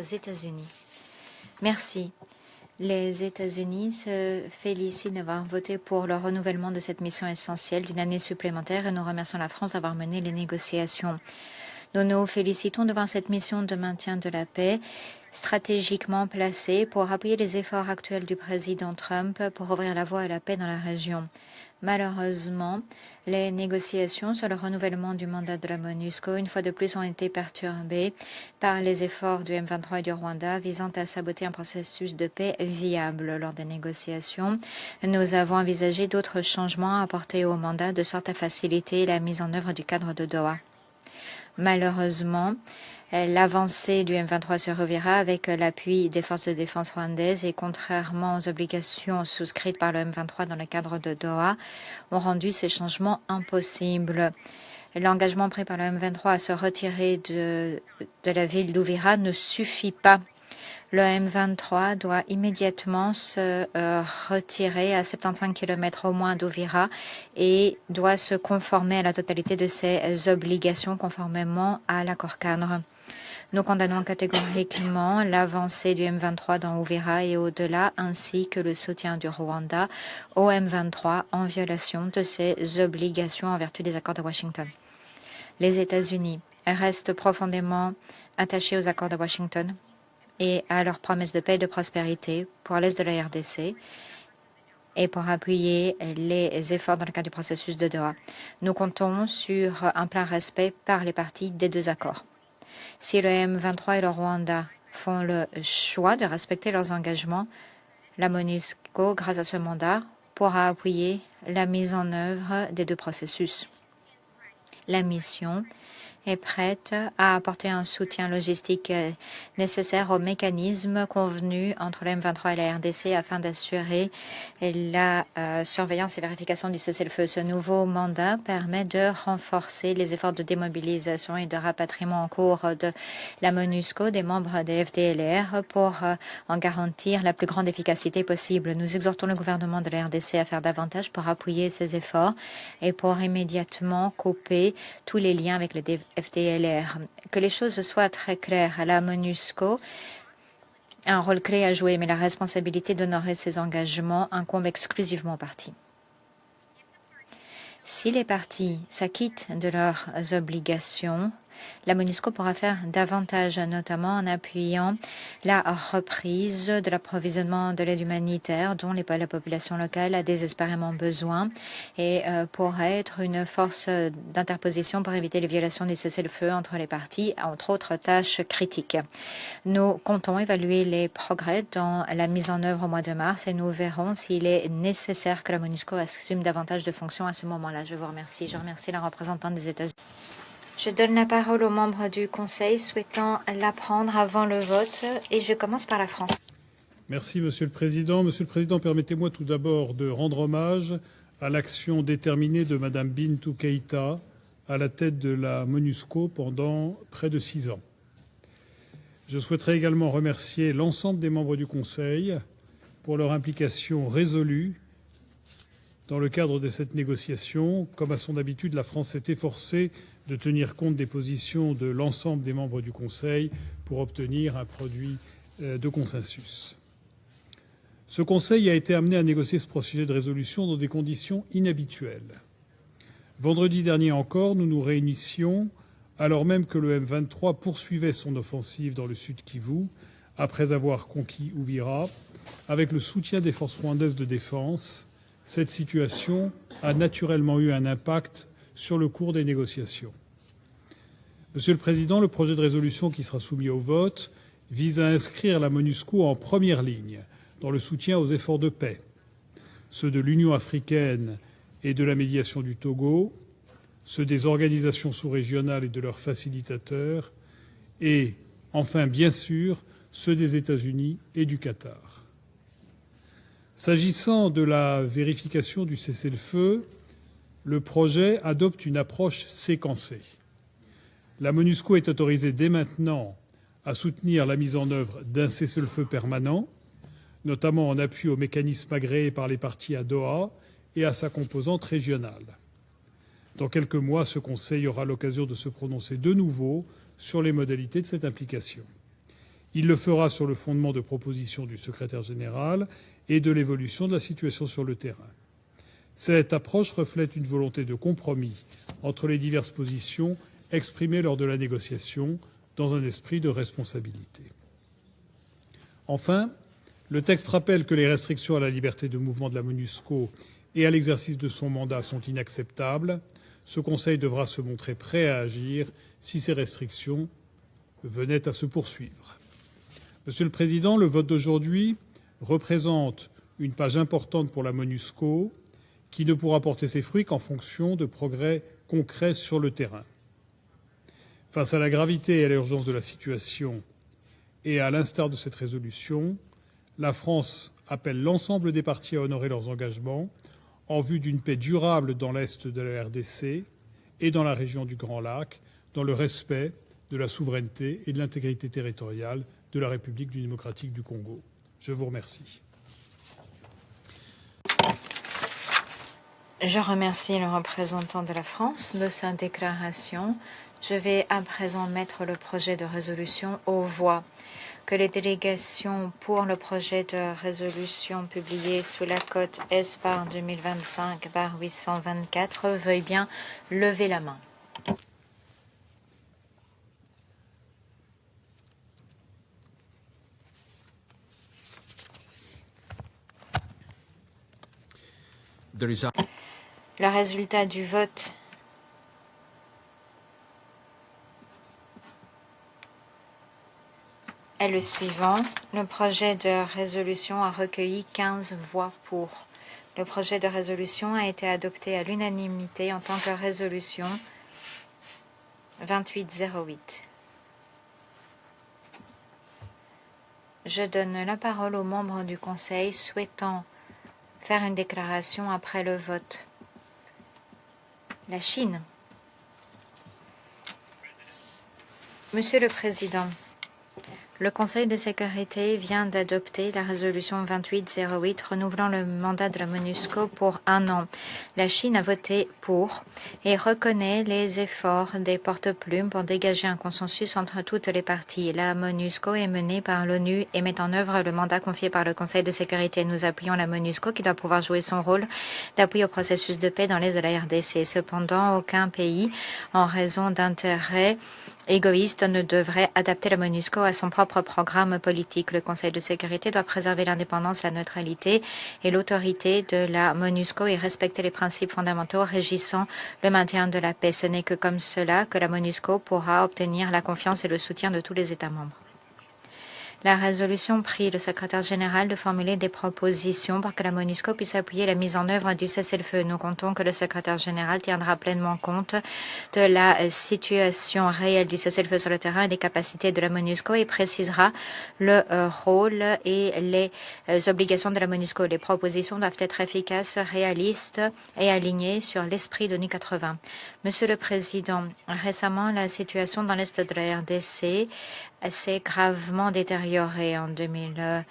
aux États-Unis. Merci. Les États-Unis se félicitent d'avoir voté pour le renouvellement de cette mission essentielle d'une année supplémentaire et nous remercions la France d'avoir mené les négociations. Nous nous félicitons devant cette mission de maintien de la paix stratégiquement placée pour appuyer les efforts actuels du président Trump pour ouvrir la voie à la paix dans la région. Malheureusement, les négociations sur le renouvellement du mandat de la MONUSCO, une fois de plus, ont été perturbées par les efforts du M23 et du Rwanda visant à saboter un processus de paix viable. Lors des négociations, nous avons envisagé d'autres changements à apporter au mandat de sorte à faciliter la mise en œuvre du cadre de Doha. Malheureusement, l'avancée du M23 sur Uvira avec l'appui des forces de défense rwandaises et contrairement aux obligations souscrites par le M23 dans le cadre de Doha, ont rendu ces changements impossibles. L'engagement pris par le M23 à se retirer de la ville d'Uvira ne suffit pas. Le M23 doit immédiatement se retirer à 75 km au moins d'Uvira et doit se conformer à la totalité de ses obligations conformément à l'accord cadre. Nous condamnons catégoriquement l'avancée du M23 dans Uvira et au-delà, ainsi que le soutien du Rwanda au M23 en violation de ses obligations en vertu des accords de Washington. Les États-Unis restent profondément attachés aux accords de Washington et à leurs promesses de paix et de prospérité pour l'Est de la RDC et pour appuyer les efforts dans le cadre du processus de Doha. Nous comptons sur un plein respect par les parties des deux accords. Si le M23 et le Rwanda font le choix de respecter leurs engagements, la MONUSCO, grâce à ce mandat, pourra appuyer la mise en œuvre des deux processus. La mission est prête à apporter un soutien logistique nécessaire aux mécanismes convenus entre le M23 et la RDC afin d'assurer la surveillance et vérification du cessez-le-feu. Ce nouveau mandat permet de renforcer les efforts de démobilisation et de rapatriement en cours de la MONUSCO des membres des FDLR pour en garantir la plus grande efficacité possible. Nous exhortons le gouvernement de la RDC à faire davantage pour appuyer ces efforts et pour immédiatement couper tous les liens avec les FDLR. Que les choses soient très claires, à la MONUSCO a un rôle clé à jouer, mais la responsabilité d'honorer ses engagements incombe exclusivement aux parties. Si les parties s'acquittent de leurs obligations, la MONUSCO pourra faire davantage, notamment en appuyant la reprise de l'approvisionnement de l'aide humanitaire dont la population locale a désespérément besoin et pourra être une force d'interposition pour éviter les violations du cessez-le-feu entre les parties, entre autres tâches critiques. Nous comptons évaluer les progrès dans la mise en œuvre au mois de mars et nous verrons s'il est nécessaire que la MONUSCO assume davantage de fonctions à ce moment-là. Je vous remercie. Je remercie la représentante des États-Unis. Je donne la parole aux membres du Conseil souhaitant la prendre avant le vote et je commence par la France. Merci, Monsieur le Président. Monsieur le Président, permettez-moi tout d'abord de rendre hommage à l'action déterminée de Mme Bintou Keïta à la tête de la MONUSCO pendant près de 6 ans. Je souhaiterais également remercier l'ensemble des membres du Conseil pour leur implication résolue dans le cadre de cette négociation. Comme à son habitude, la France s'est efforcée de tenir compte des positions de l'ensemble des membres du Conseil pour obtenir un produit de consensus. Ce Conseil a été amené à négocier ce projet de résolution dans des conditions inhabituelles. Vendredi dernier encore, nous nous réunissions alors même que le M23 poursuivait son offensive dans le sud Kivu, après avoir conquis Uvira, avec le soutien des forces rwandaises de défense. Cette situation a naturellement eu un impact sur le cours des négociations. Monsieur le Président, le projet de résolution qui sera soumis au vote vise à inscrire la MONUSCO en première ligne dans le soutien aux efforts de paix, ceux de l'Union africaine et de la médiation du Togo, ceux des organisations sous-régionales et de leurs facilitateurs, et enfin, bien sûr, ceux des États-Unis et du Qatar. S'agissant de la vérification du cessez-le-feu, le projet adopte une approche séquencée. La MONUSCO est autorisée dès maintenant à soutenir la mise en œuvre d'un cessez-le-feu permanent, notamment en appui aux mécanismes agréés par les parties à Doha et à sa composante régionale. Dans quelques mois, ce Conseil aura l'occasion de se prononcer de nouveau sur les modalités de cette implication. Il le fera sur le fondement de propositions du secrétaire général et de l'évolution de la situation sur le terrain. Cette approche reflète une volonté de compromis entre les diverses positions exprimées lors de la négociation, dans un esprit de responsabilité. Enfin, le texte rappelle que les restrictions à la liberté de mouvement de la MONUSCO et à l'exercice de son mandat sont inacceptables. Ce Conseil devra se montrer prêt à agir si ces restrictions venaient à se poursuivre. Monsieur le Président, le vote d'aujourd'hui représente une page importante pour la MONUSCO qui ne pourra porter ses fruits qu'en fonction de progrès concrets sur le terrain. Face à la gravité et à l'urgence de la situation, et à l'instar de cette résolution, la France appelle l'ensemble des parties à honorer leurs engagements en vue d'une paix durable dans l'Est de la RDC et dans la région du Grand Lac, dans le respect de la souveraineté et de l'intégrité territoriale de la République démocratique du Congo. Je vous remercie. Je remercie le représentant de la France de sa déclaration. Je vais à présent mettre le projet de résolution aux voix. Que les délégations pour le projet de résolution publié sous la cote S/2025/824 veuillent bien lever la main. Le résultat du vote est le suivant. Le projet de résolution a recueilli 15 voix pour. Le projet de résolution a été adopté à l'unanimité en tant que résolution 2808. Je donne la parole aux membres du Conseil souhaitant faire une déclaration après le vote. La Chine. Monsieur le Président, le Conseil de sécurité vient d'adopter la résolution 2808 renouvelant le mandat de la MONUSCO pour 1 an. La Chine a voté pour et reconnaît les efforts des porte-plumes pour dégager un consensus entre toutes les parties. La MONUSCO est menée par l'ONU et met en œuvre le mandat confié par le Conseil de sécurité. Nous appuyons la MONUSCO qui doit pouvoir jouer son rôle d'appui au processus de paix dans l'est de la RDC. Cependant, aucun pays, en raison d'intérêts égoïste, ne devrait adapter la MONUSCO à son propre programme politique. Le Conseil de sécurité doit préserver l'indépendance, la neutralité et l'autorité de la MONUSCO et respecter les principes fondamentaux régissant le maintien de la paix. Ce n'est que comme cela que la MONUSCO pourra obtenir la confiance et le soutien de tous les États membres. La résolution prie le secrétaire général de formuler des propositions pour que la MONUSCO puisse appuyer la mise en œuvre du cessez-le-feu. Nous comptons que le secrétaire général tiendra pleinement compte de la situation réelle du cessez-le-feu sur le terrain et des capacités de la MONUSCO et précisera le rôle et les obligations de la MONUSCO. Les propositions doivent être efficaces, réalistes et alignées sur l'esprit de l'ONU 80. Monsieur le Président, récemment, la situation dans l'est de la RDC s'est gravement détériorée en 2000.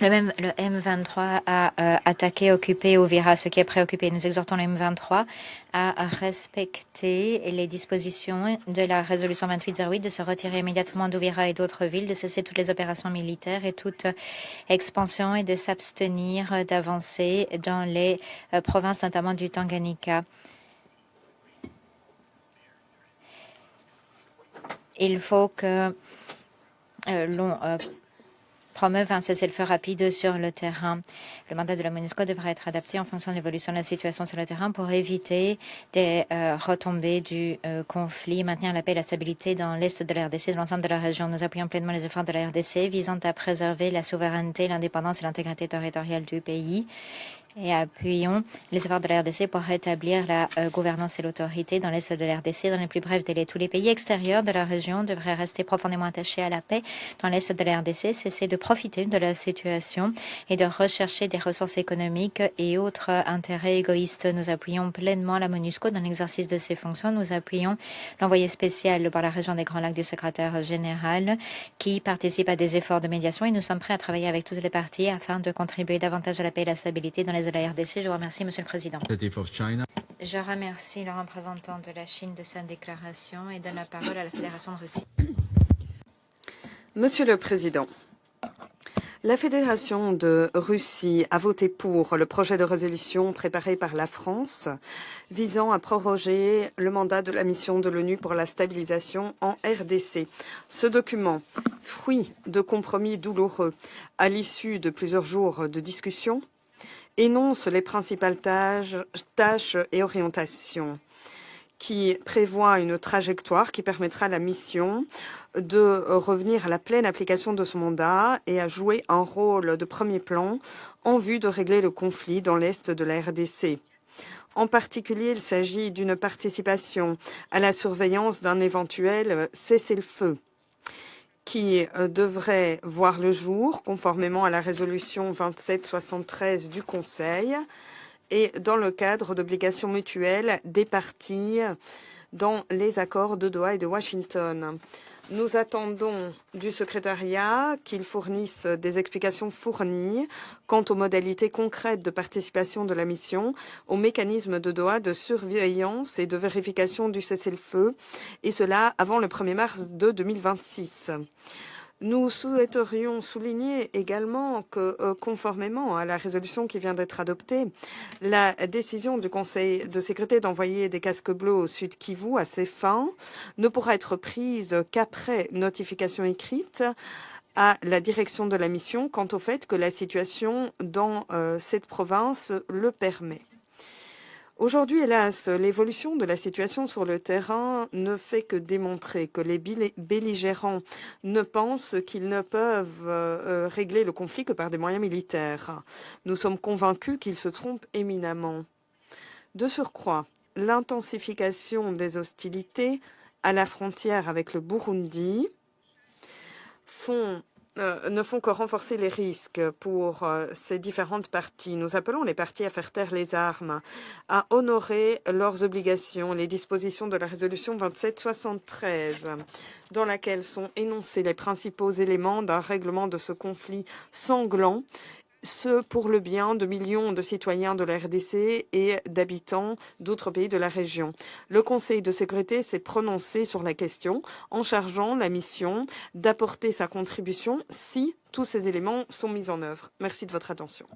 Le M23 a attaqué, occupé Uvira, ce qui est préoccupé. Nous exhortons le M23 à respecter les dispositions de la résolution 2808, de se retirer immédiatement d'Uvira et d'autres villes, de cesser toutes les opérations militaires et toute expansion et de s'abstenir d'avancer dans les provinces, notamment du Tanganyika. Il faut que l'on promeuve un cessez-le-feu rapide sur le terrain. Le mandat de la MONUSCO devra être adapté en fonction de l'évolution de la situation sur le terrain pour éviter des retombées du conflit et maintenir la paix et la stabilité dans l'est de la RDC et de l'ensemble de la région. Nous appuyons pleinement les efforts de la RDC visant à préserver la souveraineté, l'indépendance et l'intégrité territoriale du pays et appuyons les efforts de la RDC pour rétablir la gouvernance et l'autorité dans l'est de la RDC dans les plus brefs délais. Tous les pays extérieurs de la région devraient rester profondément attachés à la paix dans l'est de la RDC, cesser de profiter de la situation et de rechercher des ressources économiques et autres intérêts égoïstes. Nous appuyons pleinement la MONUSCO dans l'exercice de ses fonctions. Nous appuyons l'envoyé spécial pour la région des Grands Lacs du secrétaire général qui participe à des efforts de médiation et nous sommes prêts à travailler avec toutes les parties afin de contribuer davantage à la paix et à la stabilité dans les de la RDC. Je vous remercie, Monsieur le Président. Je remercie le représentant de la Chine de sa déclaration et donne la parole à la Fédération de Russie. Monsieur le Président, la Fédération de Russie a voté pour le projet de résolution préparé par la France visant à proroger le mandat de la mission de l'ONU pour la stabilisation en RDC. Ce document, fruit de compromis douloureux à l'issue de plusieurs jours de discussion, énonce les principales tâches et orientations qui prévoit une trajectoire qui permettra à la mission de revenir à la pleine application de son mandat et à jouer un rôle de premier plan en vue de régler le conflit dans l'est de la RDC. En particulier, il s'agit d'une participation à la surveillance d'un éventuel cessez-le-feu qui devrait voir le jour conformément à la résolution 2773 du Conseil et dans le cadre d'obligations mutuelles des parties dans les accords de Doha et de Washington. Nous attendons du secrétariat qu'il fournisse des explications fournies quant aux modalités concrètes de participation de la mission, aux mécanismes de Doha de surveillance et de vérification du cessez-le-feu, et cela avant le 1er mars de 2026. Nous souhaiterions souligner également que, conformément à la résolution qui vient d'être adoptée, la décision du Conseil de sécurité d'envoyer des casques bleus au Sud Kivu à ces fins ne pourra être prise qu'après notification écrite à la direction de la mission quant au fait que la situation dans cette province le permet. Aujourd'hui, hélas, l'évolution de la situation sur le terrain ne fait que démontrer que les belligérants ne pensent qu'ils ne peuvent régler le conflit que par des moyens militaires. Nous sommes convaincus qu'ils se trompent éminemment. De surcroît, l'intensification des hostilités à la frontière avec le Burundi ne font que renforcer les risques pour ces différentes parties. Nous appelons les parties à faire taire les armes, à honorer leurs obligations, les dispositions de la résolution 2773, dans laquelle sont énoncés les principaux éléments d'un règlement de ce conflit sanglant, ce pour le bien de millions de citoyens de la RDC et d'habitants d'autres pays de la région. Le Conseil de sécurité s'est prononcé sur la question en chargeant la mission d'apporter sa contribution si tous ces éléments sont mis en œuvre. Merci de votre attention.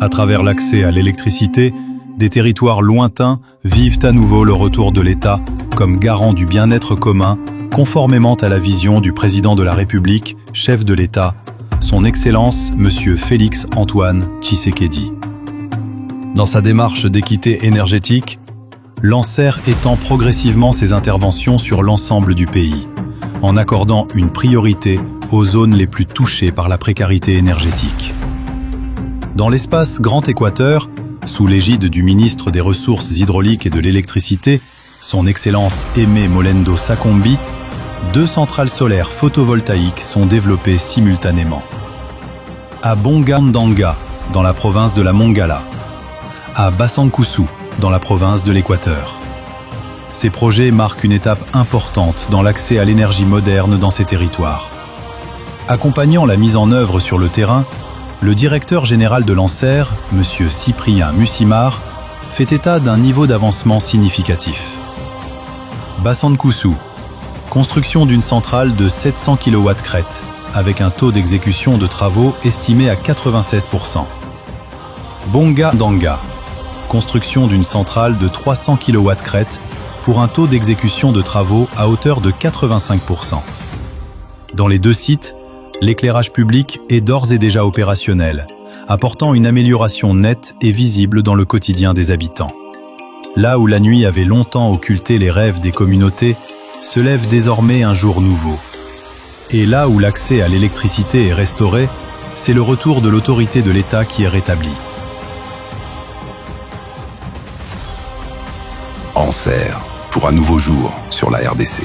À travers l'accès à l'électricité, des territoires lointains vivent à nouveau le retour de l'État comme garant du bien-être commun, conformément à la vision du président de la République, chef de l'État, son Excellence Monsieur Félix Antoine Tshisekedi. Dans sa démarche d'équité énergétique, l'ANSER étend progressivement ses interventions sur l'ensemble du pays, en accordant une priorité aux zones les plus touchées par la précarité énergétique. Dans l'espace Grand Équateur, sous l'égide du ministre des Ressources hydrauliques et de l'électricité, son Excellence Aimé Molendo Sakombi, 2 centrales solaires photovoltaïques sont développées simultanément. À Bongandanga, dans la province de la Mongala, à Basankusu, dans la province de l'Équateur. Ces projets marquent une étape importante dans l'accès à l'énergie moderne dans ces territoires. Accompagnant la mise en œuvre sur le terrain, le directeur général de l'ANSER, M. Cyprien Mussimar, fait état d'un niveau d'avancement significatif. Basankusu, construction d'une centrale de 700 kW crête, avec un taux d'exécution de travaux estimé à 96%. Bongandanga, construction d'une centrale de 300 kW crête, pour un taux d'exécution de travaux à hauteur de 85%. Dans les 2 sites, l'éclairage public est d'ores et déjà opérationnel, apportant une amélioration nette et visible dans le quotidien des habitants. Là où la nuit avait longtemps occulté les rêves des communautés, se lève désormais un jour nouveau. Et là où l'accès à l'électricité est restauré, c'est le retour de l'autorité de l'État qui est rétabli. ANSER, pour un nouveau jour sur la RDC.